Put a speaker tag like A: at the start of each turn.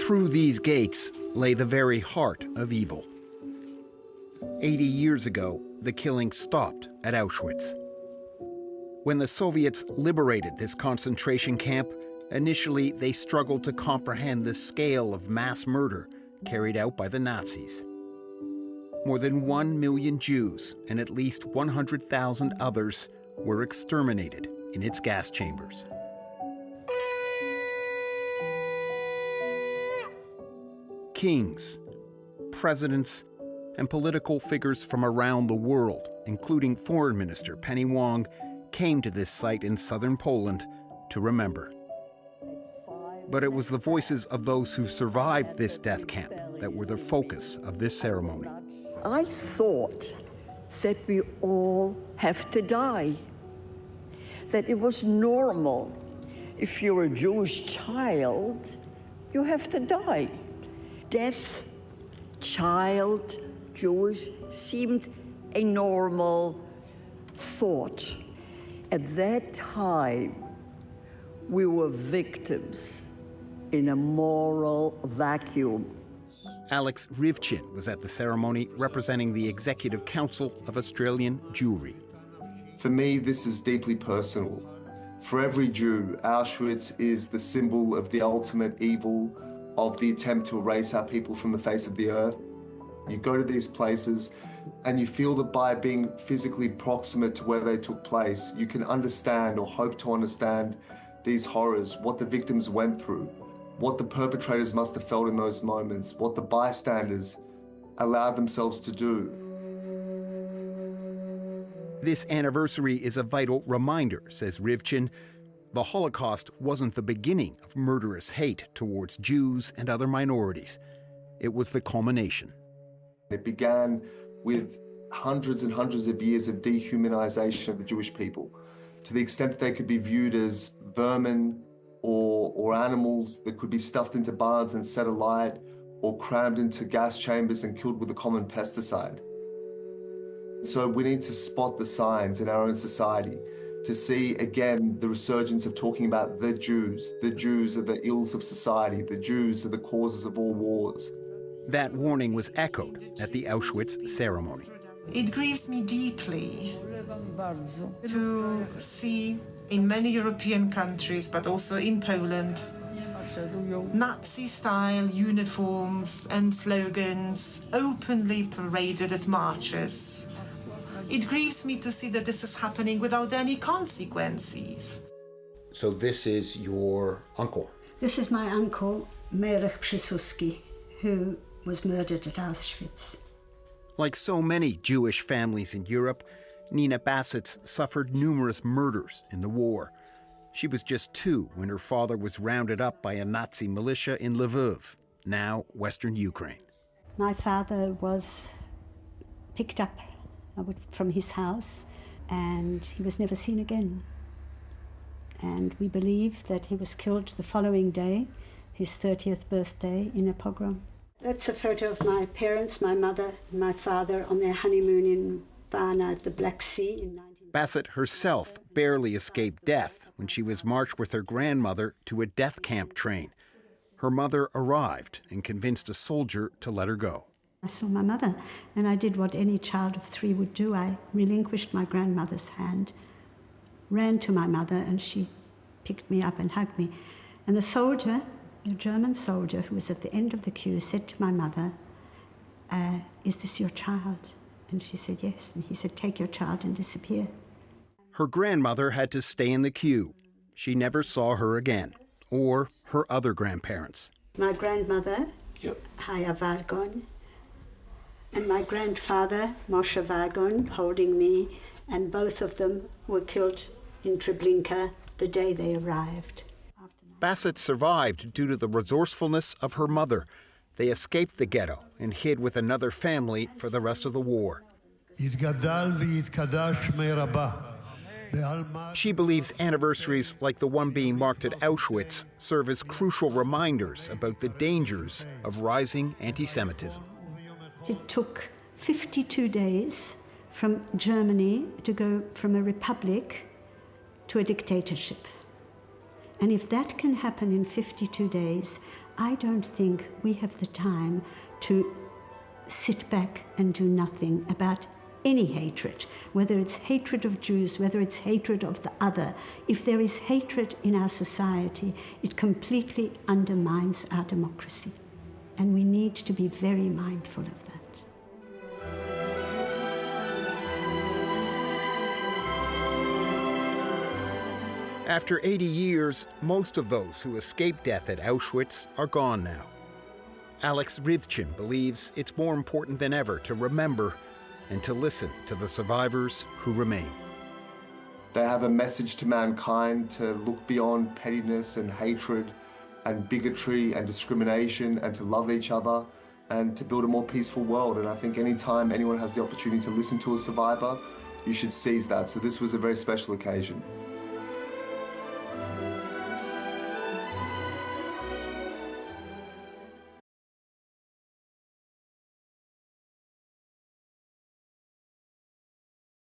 A: Through these gates lay the very heart of evil. 80 years ago, the killing stopped at Auschwitz. When the Soviets liberated this concentration camp, initially they struggled to comprehend the scale of mass murder carried out by the Nazis. More than 1 million Jews and at least 100,000 others were exterminated in its gas chambers. Kings, presidents, and political figures from around the world, including Foreign Minister Penny Wong, came to this site in southern Poland to remember. But it was the voices of those who survived this death camp that were the focus of this ceremony.
B: I thought that we all have to die, that it was normal. If you're a Jewish child, you have to die. Death, child, Jewish, seemed a normal thought. At that time, we were victims in a moral vacuum.
A: Alex Rivchin was at the ceremony representing the Executive Council of Australian Jewry.
C: For me, this is deeply personal. For every Jew, Auschwitz is the symbol of the ultimate evil, of the attempt to erase our people from the face of the earth. You go to these places and you feel that by being physically proximate to where they took place, you can understand or hope to understand these horrors, what the victims went through, what the perpetrators must have felt in those moments, what the bystanders allowed themselves to do.
A: This anniversary is a vital reminder, says Rivchin. The Holocaust wasn't the beginning of murderous hate towards Jews and other minorities. It was the culmination.
C: It began with hundreds and hundreds of years of dehumanization of the Jewish people, to the extent that they could be viewed as vermin or animals that could be stuffed into barns and set alight, or crammed into gas chambers and killed with a common pesticide. So we need to spot the signs in our own society, to see again the resurgence of talking about the Jews. The Jews are the ills of society. The Jews are the causes of all wars.
A: That warning was echoed at the Auschwitz ceremony.
D: It grieves me deeply to see in many European countries, but also in Poland, Nazi-style uniforms and slogans openly paraded at marches. It grieves me to see that this is happening without any consequences.
A: So this is your uncle?
E: This is my uncle, Marek Przysuski, who was murdered at Auschwitz.
A: Like so many Jewish families in Europe, Nina Bassett's suffered numerous murders in the war. She was just 2 when her father was rounded up by a Nazi militia in Lviv, now Western Ukraine.
E: My father was picked up from his house and he was never seen again. And we believe that he was killed the following day, his 30th birthday, in a pogrom. That's a photo of my parents, my mother and my father, on their honeymoon in Varna at the Black Sea in 19...
A: Bassett herself barely escaped death when she was marched with her grandmother to a death camp train. Her mother arrived and convinced a soldier to let her go.
E: I saw my mother, and I did what any child of 3 would do. I relinquished my grandmother's hand, ran to my mother, and she picked me up and hugged me. And the soldier, the German soldier who was at the end of the queue, said to my mother, "Is this your child?" And she said, "Yes." And he said, "Take your child and disappear."
A: Her grandmother had to stay in the queue. She never saw her again, or her other grandparents.
E: My grandmother, Haya Vargon, and my grandfather, Moshe Vargon, holding me, and both of them were killed in Treblinka the day they arrived.
A: Bassett survived due to the resourcefulness of her mother. They escaped the ghetto and hid with another family for the rest of the war. She believes anniversaries like the one being marked at Auschwitz serve as crucial reminders about the dangers of rising anti-Semitism.
E: It took 52 days from Germany to go from a republic to a dictatorship. And if that can happen in 52 days, I don't think we have the time to sit back and do nothing about any hatred, whether it's hatred of Jews, whether it's hatred of the other. If there is hatred in our society, it completely undermines our democracy. And we need to be very mindful of that.
A: After 80 years, most of those who escaped death at Auschwitz are gone now. Alex Rivchin believes it's more important than ever to remember and to listen to the survivors who remain.
C: They have a message to mankind to look beyond pettiness and hatred and bigotry and discrimination and to love each other and to build a more peaceful world. And I think anytime anyone has the opportunity to listen to a survivor, you should seize that. So this was a very special occasion.